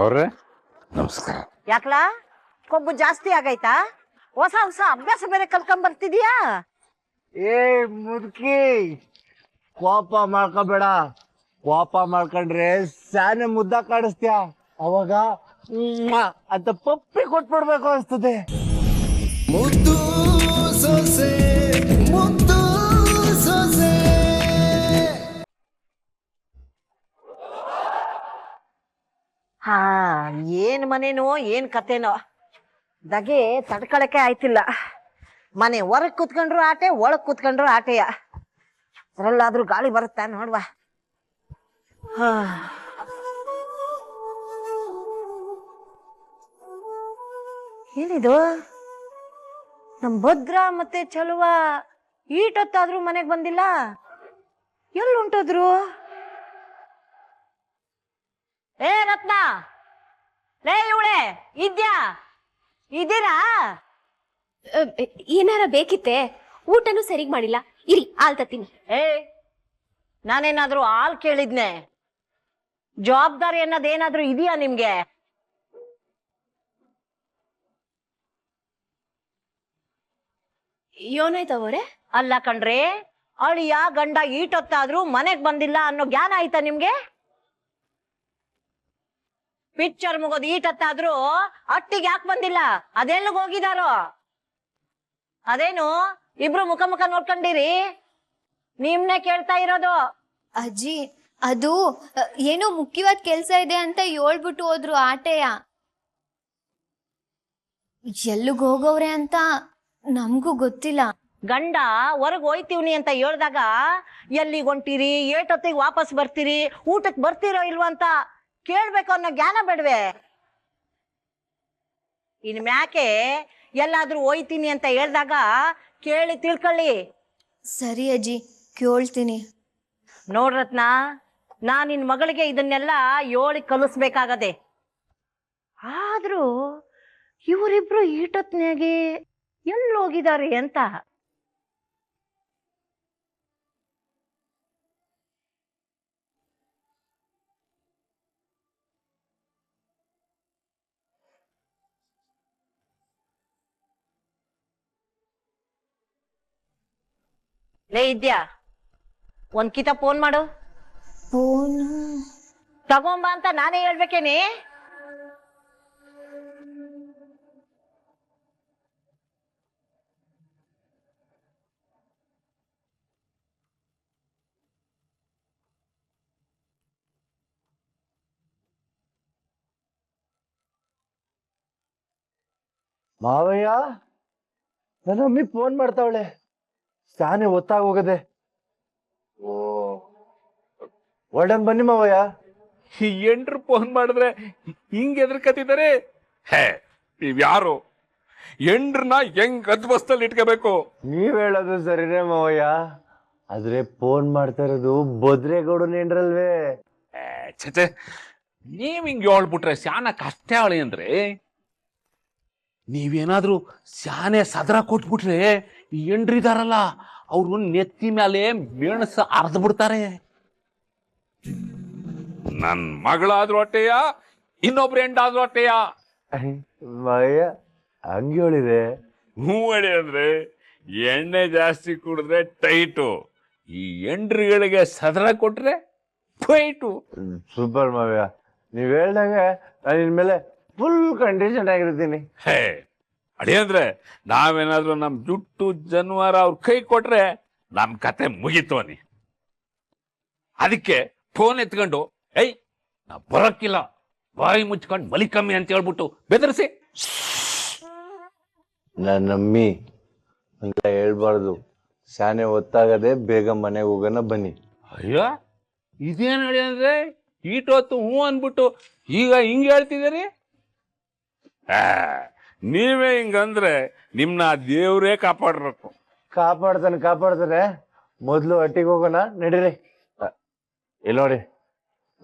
ಅವ್ರೆ ನಮಸ್ಕಾರ. ಯಾಕ್ಲಾ ಕೊಬ್ಬು ಜಾಸ್ತಿ ಆಗೈತಾ? ಹೊಸ ಹೊಸ ಅಭ್ಯಾಸ ಬೇರೆ ಕಲ್ಕೊಂಡ್ ಬರ್ತಿದ್ಯಾ? ಏ ಮುದುಕಿ, ಕೋಪ ಮಾಡ್ಕೋಬೇಡ. ಕೋಪ ಮಾಡ್ಕೊಂಡ್ರೆ ಸ್ಯಾನೆ ಮುದ್ದ ಕಾಣಿಸ್ತೀಯ. ಅವಾಗ ಅಂತ ಪಪ್ಪಿ ಕೊಟ್ಬಿಡ್ಬೇಕು ಅನ್ಸ್ತದೆ. ಮುದ್ದು ಸೊಸೆ, ಮುದ್ದು ಸೊಸೆ. ಹಾ, ಏನ್ ಮನೇನೋ ಏನ್ ಕತೆನೋ, ದಗೆ ತಡ್ಕೊಳಕ್ಕೆ ಆಯ್ತಿಲ್ಲ. ಮನೆ ಹೊರಗ್ ಕುತ್ಕೊಂಡ್ರು ಆಟೆ, ಒಳಗ್ ಕುತ್ಕೊಂಡ್ರು ಆಟೆಯ. ಅದ್ರಲ್ಲಾದ್ರೂ ಗಾಳಿ ಬರುತ್ತಾ ನೋಡ್ವಾ. ಏನಿದು, ನಮ್ ಭದ್ರ ಮತ್ತೆ ಚಲುವ ಈಟೊತ್ತಾದ್ರೂ ಮನೆಗ್ ಬಂದಿಲ್ಲ. ಎಲ್ಲಿ ಹೊಂಟೋದ್ರು? ಏ ರತ್ನ, ಲೇ ಇವಳೆ ಇದ್ಯಾ? ಇದೀರಾ? ಏನಾರ ಬೇಕಿತ್ತೆ? ಊಟನೂ ಸರಿಗ್ ಮಾಡಿಲ್ಲ. ಇರಿ ಹಾಲ್ ತತ್ತೀನಿ. ಏ, ನಾನೇನಾದ್ರೂ ಹಾಲ್ ಕೇಳಿದ್ನೆ? ಜವಾಬ್ದಾರಿ ಅನ್ನೋದೇನಾದ್ರೂ ಇದೆಯಾ ನಿಮ್ಗೆ? ಏನಾಯ್ತವರೇ? ಅಲ್ಲ ಕಣ್ರಿ, ಅಳಿಯ ಗಂಡ ಈಟೊತ್ತಾದ್ರೂ ಮನೆಗ್ ಬಂದಿಲ್ಲ ಅನ್ನೋ ಜ್ಞಾನ ಆಯ್ತಾ ನಿಮ್ಗೆ? ಪಿಕ್ಚರ್ ಮುಗೋದು ಈಟೊತ್ತಾದ್ರೂ ಅಟ್ಟಿಗೆ ಯಾಕೆ ಬಂದಿಲ್ಲ? ಅದೆಲ್ಲಿಗೆ ಹೋಗಿದಾರೋ? ಅದೇನು ಇಬ್ರು ಮುಖ ಮುಖ ನೋಡ್ಕೊಂಡಿರಿ? ನಿಮ್ನೆ ಕೇಳ್ತಾ ಇರೋದು. ಅಜ್ಜಿ, ಅದು ಏನೋ ಮುಖ್ಯವಾದ ಕೆಲ್ಸ ಇದೆ ಅಂತ ಹೇಳ್ಬಿಟ್ಟು ಹೋದ್ರು ಆಟೆಯ. ಎಲ್ಲಿಗ್ ಹೋಗವ್ರೆ ಅಂತ ನಮ್ಗೂ ಗೊತ್ತಿಲ್ಲ. ಗಂಡ ಹೊರಗ್ ಹೋಯ್ತೀವ್ನಿ ಅಂತ ಹೇಳ್ದಾಗ ಎಲ್ಲಿಗೆ ಹೊಂಟಿರಿ, ಏಟೊತ್ತಿಗೆ ವಾಪಸ್ ಬರ್ತೀರಿ, ಊಟಕ್ಕೆ ಬರ್ತೀರೋ ಇಲ್ವಾ ಅಂತ ಕೇಳ್ಬೇಕು ಅನ್ನೋ ಜ್ಞಾನ ಬೇಡ್ವೆ? ಇನ್ ಮ್ಯಾಕೆ ಎಲ್ಲಾದ್ರೂ ಹೋಯ್ತೀನಿ ಅಂತ ಹೇಳ್ದಾಗ ಕೇಳಿ ತಿಳ್ಕೊಳ್ಳಿ. ಸರಿ ಅಜ್ಜಿ, ಕೇಳ್ತೀನಿ. ನೋಡ್ರತ್ನ, ನಾನ್ ನಿನ್ ಮಗಳಿಗೆ ಇದನ್ನೆಲ್ಲ ಹೇಳಿ ಕಲಿಸ್ಬೇಕಾಗದೆ. ಆದ್ರೂ ಇವರಿಬ್ರು ಈಟೊತ್ನಾಗೆ ಎಲ್ಲಿ ಹೋಗಿದ್ದಾರೆ ಅಂತ. ಲೇ ಇದ್ಯಾ? ಒಂದ್ ಕಿತ ಫೋನ್ ಮಾಡು. ಫೋನ್ ತಗೊಂಬ ಅಂತ ನಾನೇ ಹೇಳ್ಬೇಕೇನೆ? ಮಾವಯ್ಯ, ನನ್ನ ಅಮ್ಮಿ ಫೋನ್ ಮಾಡ್ತಾವಳೆ. ಸ್ಯಾನೆ ಒತ್ತಾಗ ಹೋಗದೆ. ಓ, ಒಳ್ಳೆ ಬನ್ನಿ ಮಾವಯ್ಯ. ಎಂಟ್ರು ಫೋನ್ ಮಾಡಿದ್ರೆ ಹಿಂಗ್ ಎದ್ರಕತ್ತಿದ್ದಾರೆ. ಹೇ, ನೀವ್ಯಾರು? ಎಂಡ್ರನ್ನ ಹೆಂಗ್ ಗದ್ಬಸ್ತಲ್ಲಿ ಇಟ್ಕೋಬೇಕು? ನೀವ್ ಹೇಳೋದು ಸರಿನೇ ಮಾವಯ್ಯ, ಆದ್ರೆ ಫೋನ್ ಮಾಡ್ತಾ ಇರೋದು ಬದ್ರೇಗೌಡನೇನ್ರಲ್ವೇ? ಛೆ, ನೀವ್ ಹಿಂಗ್ ಹೇಳ್ಬಿಟ್ರೆ ಶಾನ ಕಷ್ಟ ಅವಳಿ ಅಂದ್ರೆ. ನೀವೇನಾದ್ರೂ ಶಾನೆ ಸದರ ಕೊಟ್ಬಿಟ್ರೆ ಈ ಎಂಡ್ರಿದಾರಲ್ಲ ಅವ್ರು ನೆತ್ತಿ ಮೇಲೆ ಮೆಣಸ ಅರ್ದ್ ಬಿಡ್ತಾರೆ. ನನ್ ಮಗಳಾದ್ರೂ ಹೊಟ್ಟೆಯ, ಇನ್ನೊಬ್ರು ಎಂಡಾದ್ರೂ ಹೊಟ್ಟೆಯ. ಮಾವಯ್ಯ ಹಂಗೆ ಹೇಳಿದೆ. ಹ್ಞೂ ಹೇಳಿ ಅಂದ್ರೆ ಎಣ್ಣೆ ಜಾಸ್ತಿ ಕುಡಿದ್ರೆ ಟೈಟು, ಈ ಎಂಡ್ರಿಗಳಿಗೆ ಸದರ ಕೊಟ್ರೆ ಫೈಟು. ಸೂಪರ್ ಮಾವಯ್ಯ, ನೀವ್ ಹೇಳ್ದಂಗೆ ನಾನು ಇನ್ಮೇಲೆ ಫುಲ್ ಕಂಡೀಷನ್ ಆಗಿರ್ತೀನಿ. ಹೇ ಅಡಿ ಅಂದ್ರೆ ನಾವೇನಾದ್ರೂ ನಮ್ ಜುಟ್ಟು ಜಾನುವಾರ ಅವ್ರ ಕೈ ಕೊಟ್ರೆ ನಮ್ ಕತೆ ಮುಗಿತವನಿ. ಅದಕ್ಕೆ ಫೋನ್ ಎತ್ಕೊಂಡು ಏಯ್ ನಾ ಬರೋಕ್ಕಿಲ್ಲ, ಬಾಯಿ ಮುಚ್ಕೊಂಡು ಬಲಿ ಕಮ್ಮಿ ಅಂತ ಹೇಳ್ಬಿಟ್ಟು ಬೆದರಿಸಿ. ನನ್ನ ಅಮ್ಮಿ ಅಂತ ಹೇಳ್ಬಾರ್ದು. ಶಾನೆ ಒತ್ತಾಗದೆ ಬೇಗ ಮನೆಗೆ ಹೋಗೋಣ ಬನ್ನಿ. ಅಯ್ಯೋ, ಇದೇನ್ ಹೇಳಿ ಅಂದ್ರೆ ಈಟೊತ್ತು ಹ್ಞೂ ಅಂದ್ಬಿಟ್ಟು ಈಗ ಹಿಂಗ್ ಹೇಳ್ತಿದ್ದೀರಿ? ನೀವೇ ಹಿಂಗಂದ್ರೆ ನಿಮ್ನ ದೇವ್ರೇ ಕಾಪಾಡ್ಬೇಕು. ಕಾಪಾಡ್ತಾನೆ. ಮೊದ್ಲು ಹಟ್ಟಿಗೆ ಹೋಗೋಣ ನಡೀರಿ. ಇಲ್ಲಿ ನೋಡಿ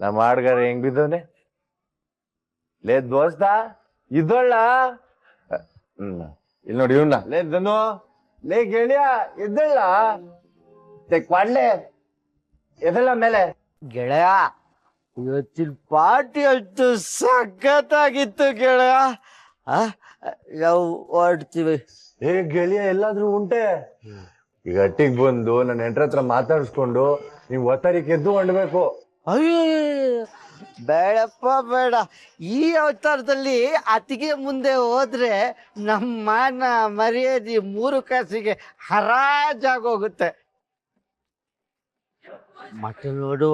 ನಮ್ಮ ಹಾಡ್ಗಾರ ಹೆಂಗ್ ಬಿದ್ದವನೆ. ಲೇ ದೋಸ್ತ ಇದ್ದೋಳ್ಳ. ಇಲ್ಲಿ ನೋಡಿ ಇವನ್ನ. ಲೇ ಧನು, ಲೇ ಗೆಳೆಯ ಎದ್ದಳ್ಳ. ಕ್ವಾಡ್ಲೆ ಎದಲ್ಲ ಮೇಲೆ. ಗೆಳೆಯ, ಇವತ್ತಿನ ಪಾರ್ಟಿ ಅಂತೂ ಸಖತ್ತಾಗಿತ್ತು ಗೆಳೆಯ. ನಾವು ಹೊರಡ್ತೀವಿ. ಏ ಗೆಳೆಯ ಎಲ್ಲಾದ್ರೂ ಉಂಟೆ ಈಗ ಅಟ್ಟಿಗೆ ಬಂದು ನನ್ನ ಹೆಂಡ್ರ ಹತ್ರ ಮಾತಾಡಿಸ್ಕೊಂಡು ನೀವು ಒತ್ತಾರಿಗೆ ಎದ್ದು ಹೊಂಡ್ಬೇಕು. ಅಯ್ಯೋ ಬೇಡಪ್ಪ ಬೇಡ. ಈ ಅವತಾರದಲ್ಲಿ ಅತಿಗೆ ಮುಂದೆ ಹೋದ್ರೆ ನಮ್ಮ ಮಾನ ಮರ್ಯಾದೆ 3 ಕಾಸಿಗೆ ಹರಾಜಾಗೋಗುತ್ತೆ. ಮತ್ತೆ ನೋಡು,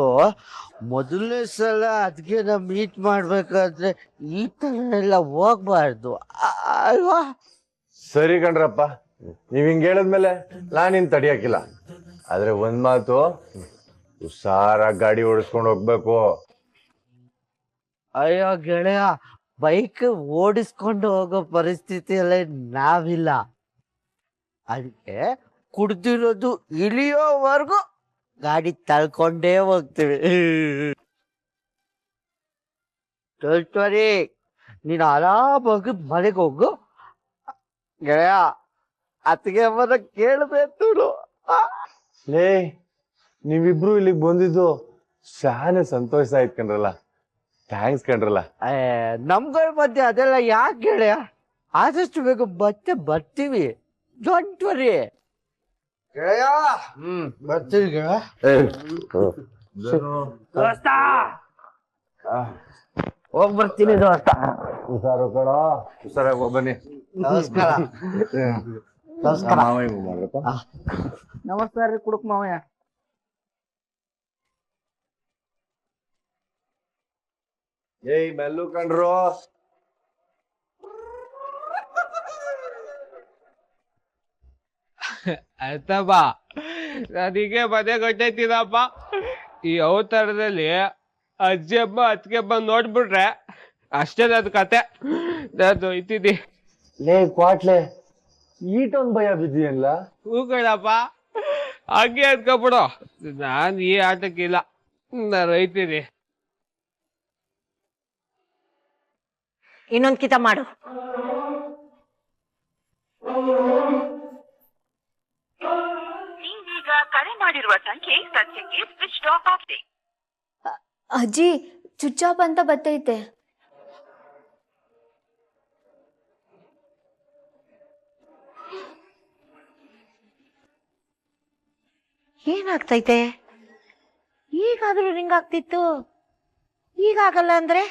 ಮೊದಲನೇ ಸಲ ಅದಕ್ಕೆ ನಾವು ಮೀಟ್ ಮಾಡ್ಬೇಕಾದ್ರೆ ಈ ತರ ಎಲ್ಲ ಹೋಗ್ಬಾರ್ದು ಅಲ್ವಾ? ಸರಿ ಕಣ್ರಪ್ಪ, ನೀವ್ ಹಿಂಗ್ ಹೇಳಿದ್ಮೇಲೆ ನಾನಿನ್ ತಡಿಯಕ್ಕಿಲ್ಲ. ಆದ್ರೆ ಒಂದ್ ಮಾತು, ಹುಷಾರಾಗಿ ಗಾಡಿ ಓಡಿಸ್ಕೊಂಡು ಹೋಗ್ಬೇಕು. ಅಯ್ಯೋ ಗೆಳೆಯ, ಬೈಕ್ ಓಡಿಸ್ಕೊಂಡು ಹೋಗೋ ಪರಿಸ್ಥಿತಿಯಲ್ಲೇ ನಾವಿಲ್ಲ. ಅದಕ್ಕೆ ಕುಡ್ದಿರೋದು ಇಳಿಯೋವರೆಗೂ ಗಾಡಿ ತಳ್ಕೊಂಡೇ ಹೋಗ್ತೀವಿ. ತೋರಿ ನೀನು ಆರಾಮಾಗಿ ಮನೆಗೆ ಹೋಗು ಗೆಳೆಯ. ಅತ್ತಿಗೆ ಮನ ಕೇಳ್ಬೇಕು. ಲೇ, ನೀವಿಬ್ರು ಇಲ್ಲಿಗೆ ಬಂದಿದ್ದು ಶಾನೆ ಸಂತೋಷ ಆಯ್ತು ಕಣ್ರಲ್ಲ. ಥ್ಯಾಂಕ್ಸ್ ಕಣ್ರಲ್ಲ. ನಮ್ಗಳ ಮಧ್ಯೆ ಅದೆಲ್ಲ ಯಾಕೆ ಗೆಳೆಯ? ಆದಷ್ಟು ಬೇಗ ಮತ್ತೆ ಬರ್ತೀವಿ. ಡೋಂಟ್ ವರಿ ಗೆಳೆಯ. ಬರ್ತೀವಿ ಗೆಳೆಯ. ಹೋಗ್ ಬರ್ತೀನಿ ದೋಸ್ತ. ಹುಷಾರು ಕಣ, ಹುಷಾರಾಗಿ ಹೋಗ್ಬನ್ನಿ. ನಮಸ್ಕಾರ. ನಮಸ್ಕಾರ. ನಮಸ್ಕಾರ ರೀ ಕುಡುಕ್ ಮಾವಯ್ಯ. ಏಯ್ ಮೆಲ್ಲು ಕಂಡ್ರು. ಆಯ್ತಪ್ಪ, ನನಗೆ ಮನೆ ಗೊತ್ತೈತಿದಪ್ಪ. ಈ ಅವತಾರದಲ್ಲಿ ಅಜ್ಜಿಯಪ್ಪ ಅತ್ತಿಗೆ ಬಂದು ನೋಡ್ಬಿಟ್ರೆ ಅಷ್ಟೇ ನನ್ನ ಕತೆ. ನಾನು ಒಯ್ತೀನಿ. ಲೇ ಕ್ವಾಟ್ಲೆ, ಈಟೊಂದ್ ಭಯ ಬಿದ್ದೀಯಲ್ಲ. ಹೂಗಳಪ್ಪ, ಹಂಗೆ ಅನ್ಕೊಬಿಡು. ನಾನು ಈ ಆಟಕ್ಕಿಲ್ಲ, ನಾನು ಒಯ್ತೀನಿ. ಇನ್ನೊಂದ್ ಕಿತ ಮಾಡು. ನೀವೀಗ ಕರೆ ಮಾಡಿರುವ ಸಂಖ್ಯೆ ಸದ್ಯಕ್ಕೆ ಸ್ವಿಚ್ ಆಫ್ ಆಗಿದೆ. ಅಜ್ಜಿ ಸ್ವಿಚ್ ಆಫ್ ಅಂತ ಬರ್ತೈತೆ. ಏನಾಗ್ತೈತೆ? ಈಗಾದ್ರೂ ರಿಂಗ್ ಆಗ್ತಿತ್ತು, ಈಗಾಗಲ್ಲ ಅಂದ್ರೆ?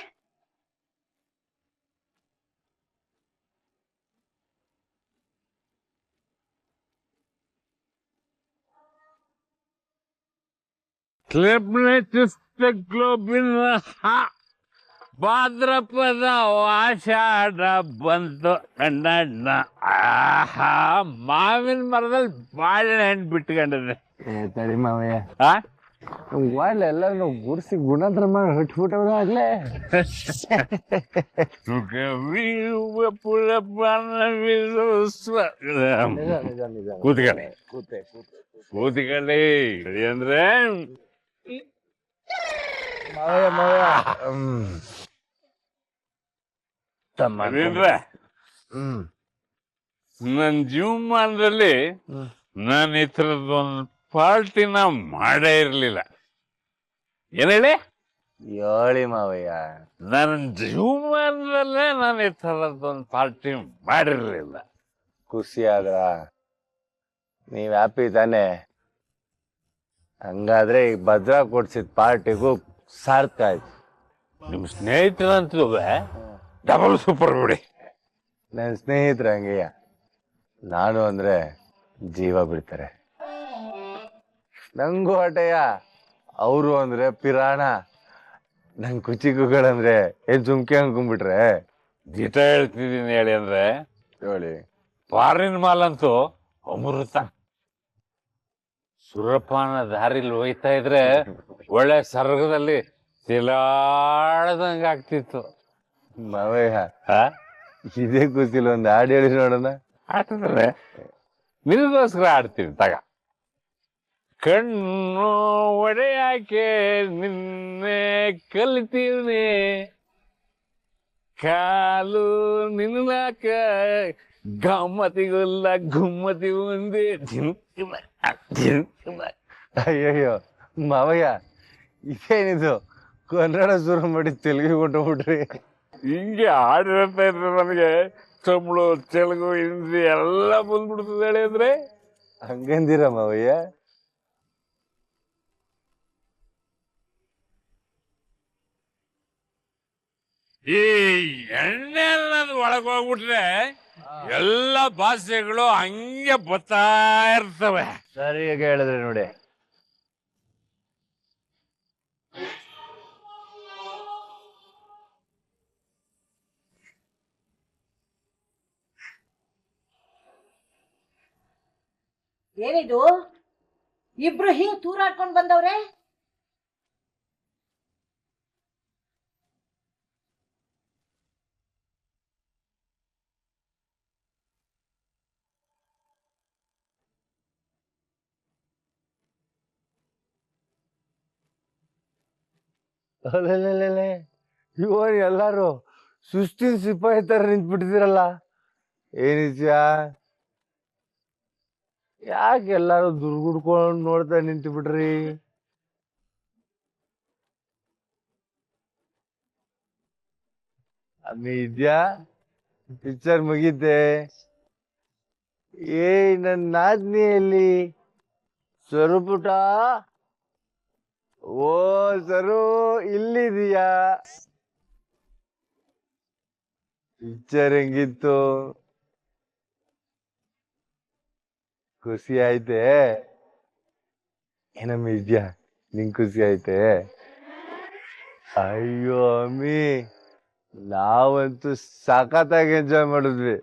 ಗ್ಲೋಬಿನ್ ಭಾದ್ರಪದ ಆಷಾಢ ಬಂತು ಕಣ್ಣಣ್ಣ. ಆಹಾ, ಮಾವಿನ ಮರದಲ್ಲಿ ಬಾಳೆಹಣ್ಣು ಬಿಟ್ಕೊಂಡಿದೆ. ತಡಿ ಮಾವಯ್ಯ, ಆ ಎಲ್ಲ ಗುಡ್ಸಿ ಗುಣಾಂತರ ಮಾಡಿ ಹೊಟ್ಬಿಟ್ಟವ್ರ ಆಗ್ಲೇ. ಕೂತ್ಕೊಳ್ಳಿ ಕೂತ್ಕೊಳ್ಳಿ ಅಂದ್ರೆ ಮಾವಯ್ಯ ಮಾವಯ್ಯ. ನನ್ನ ಜೀವಮಾನದಲ್ಲಿ ನಾನು ಈ ಥರದ್ದೊಂದು ಪಾರ್ಟಿನ ಮಾಡೇ ಇರ್ಲಿಲ್ಲ. ಏನ್ ಹೇಳಿ? ಹೇಳಿ ಮಾವಯ್ಯ. ನನ್ನ ಜೀವಮಾನದಲ್ಲೇ ನಾನು ಈ ಥರದ್ದೊಂದು ಪಾರ್ಟಿ ಮಾಡಿರ್ಲಿಲ್ಲ. ಖುಷಿ ಆದ್ರ? ನೀವ್ ಹ್ಯಾಪಿ ತಾನೆ? ಹಂಗಾದ್ರೆ ಈಗ ಭದ್ರಾ ಕೊಡ್ಸಿದ ಪಾರ್ಟಿಗೂ ಸಾರ್ಥ ಆಯ್ತು. ನಿಮ್ ಸ್ನೇಹಿತರಂತೂ ಡಬಲ್ ಸೂಪರ್ ಬಿಡಿ. ನನ್ನ ಸ್ನೇಹಿತರ ಹಂಗೆಯ, ನಾನು ಅಂದ್ರೆ ಜೀವ ಬಿಡ್ತಾರೆ. ನಂಗೂ ಆಟಯ್ಯ, ಅವರು ಅಂದ್ರೆ ಪಿರಾಣ. ನಂಗೆ ಕುಚಿಕುಗಳಂದ್ರೆ ಏನ್ ಸುಮ್ಕೆ ಅನ್ಕೊಂಡ್ಬಿಟ್ರೆ. ದಿಟ ಹೇಳ್ತಿದ್ದೀನಿ ಹೇಳಿ ಅಂದ್ರೆ ಹೇಳಿ. ಫಾರಿನ್ ಮಾಲ್ ಅಂತೂ ಅಮೃತ. ಸುರಪಾನ ದಾರಿಲಿ ಹೋಯ್ತಾ ಇದ್ರೆ ಒಳ್ಳೆ ಸರ್ಗದಲ್ಲಿ ತಿಲಾಡ್ದಂಗ ಆಗ್ತಿತ್ತು. ಮಾವಯ್ಯ, ಇದೇ ಖುಷಿಲಿ ಒಂದ್ ಹಾಡು ಹೇಳಿ ನೋಡೋಣ. ಆಟದಲ್ಲೇ ನಿನಗೋಸ್ಕರ ಆಡ್ತೀನಿ ತಗ. ಕಣ್ಣು ಒಡೆಯಾಕೆ ನಿನ್ನೆ ಕಲಿತೀವ್ನಿ, ಕಾಲು ನಿನ್ನಕ ಗಮ್ಮತಿಗುಲ್ಲ ಗುಮ್ಮತಿ ಮುಂದೆ. ಅಯ್ಯಯ್ಯೋ ಮಾವಯ್ಯ, ಇದೇನಿದು ಕನ್ನಡ ಶುರು ಮಾಡಿ ತೆಲುಗಿಗೆ ಹೊಂಟೋಗ್ಬಿಟ್ರಿ. ಹಿಂಗೆ ಹಾಡಿರ್ತಾ ಇದ್ರೆ ನನಗೆ ತಮಿಳು ತೆಲುಗು ಹಿಂದಿ ಎಲ್ಲ ಬಂದ್ಬಿಡ್ತದೆ ಹೇಳಿ ಅಂದ್ರೆ. ಹಂಗಂದಿರ ಮಾವಯ್ಯ? ಈ ಎಣ್ಣೆ ಅನ್ನೋದು ಒಳಗೆ ಹೋಗ್ಬಿಟ್ರೆ ಎಲ್ಲ ಭಾಷೆಗಳು ಹಂಗೆ ಬರ್ತಾ ಇರ್ತವೆ. ಸರಿಯಾಗಿ ಹೇಳಿದ್ರೆ ನೋಡಿ. ಏನಿದು ಇಬ್ರು ಹಿಂಗ್ ತೂರಾಡ್ಕೊಂಡ್ ಬಂದವ್ರೆ? ಅಲ್ಲೇ ಇವರು ಎಲ್ಲಾರು ಸುಸ್ತಿನ ಸಿಪಾಯಿ ತರ ನಿಂತ್ಬಿಟ್ಟಿದ್ದೀರಲ್ಲ, ಏನಿದ್ಯ? ಯಾಕೆ ಎಲ್ಲಾರು ದುರ್ಗುಡ್ಕೊಂಡು ನೋಡ್ತಾ ನಿಂತು ಬಿಟ್ರಿ? ಅಮ್ಮಿ ಇದ್ಯಾ? ಪಿಕ್ಚರ್ ಮುಗೀತೆ. ನನ್ನ ನಾದ್ನಿಯಲ್ಲಿ ಸ್ವರೂಪುಟ. ಓ ಸರು, ಇಲ್ಲಿದೀಯಾ? ಪಿಕ್ಚರ್ ಹೆಂಗಿತ್ತು? ಖುಷಿ ಆಯ್ತೆ? ಏನಮ್ಮಿ ಇದ್ಯಾ, ನಿಂಗ್ ಖುಷಿ ಆಯ್ತೆ? ಅಯ್ಯೋ ಅಮ್ಮಿ, ನಾವಂತೂ ಸಖತ್ತಾಗಿ ಎಂಜಾಯ್ ಮಾಡಿದ್ವಿ.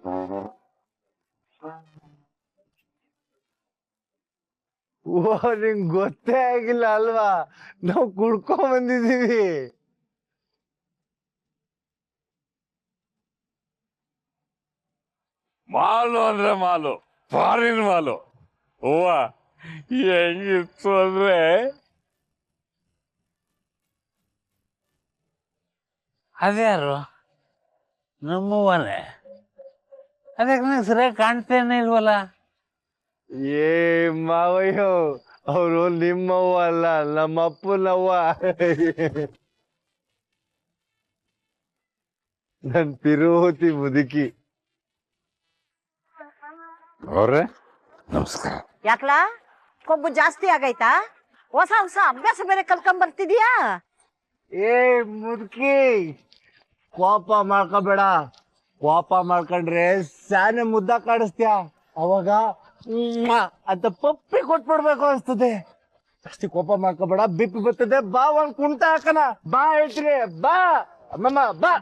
ಓ, ನಿಂಗ್ ಗೊತ್ತೇ ಆಗಿಲ್ಲ ಅಲ್ವಾ, ನಾವು ಕುಡ್ಕೊಂಡ್ ಬಂದಿದೀವಿ. ಮಾಲು ಅಂದ್ರೆ ಮಾಲು, ಫಾರಿನ್ ಮಾಲು. ಹೂವ ಹೆಂಗಿತ್ತು ಅಂದ್ರೆ, ಅದ್ಯಾರು? ನಮ್ಮವನೇ. ಅದಕ್ಕೆ ನಂಗೆ ಸರಿಯಾಗಿ ಕಾಣ್ತೇನೆ ಇಲ್ವಲ್ಲ? ಏ ಮಾವಯ್ಯೋ, ಅವರು ನಿಮ್ಮವ್ವ ಅಲ್ಲ, ನಮ್ಮ ಅಪ್ಪನವ್ವ. ನನ್ ತಿರುಪತಿ ಮುದುಕಿ. ಅವ್ರೆ ನಮಸ್ಕಾರ. ಯಾಕ್ಲಾ, ಕೊಬ್ಬು ಜಾಸ್ತಿ ಆಗೈತಾ? ಹೊಸ ಹೊಸ ಅಭ್ಯಾಸ ಬೇರೆ ಕಲ್ಕೊಂಡ್ ಬರ್ತಿದ್ಯಾ? ಏ ಮುದುಕಿ, ಕೋಪ ಮಾಡ್ಕೋಬೇಡ. ಕೋಪ ಮಾಡ್ಕೊಂಡ್ರೆ ಸ್ಯಾನೆ ಮುದ್ದ ಕಾಡಿಸ್ತ್ಯಾ, ಅವಾಗ ಅಂತ ಪಪ್ಪಿ ಕೊಟ್ಬಿಡ್ಬೇಕು ಅನ್ಸ್ತದೆ. ಜಾಸ್ತಿ ಕೋಪ ಮಾಡ್ಕೋಬೇಡ, ಬಿಪ್ಪಿ ಬರ್ತದೆ. ಬಾ, ಒಂದ್ ಕುಂಟ ಹಾಕನ. ಬಾ ಹೇಳ್ತೀನಿ, ಬಾ ಅಮ್ಮಮ್ಮ ಬಾ.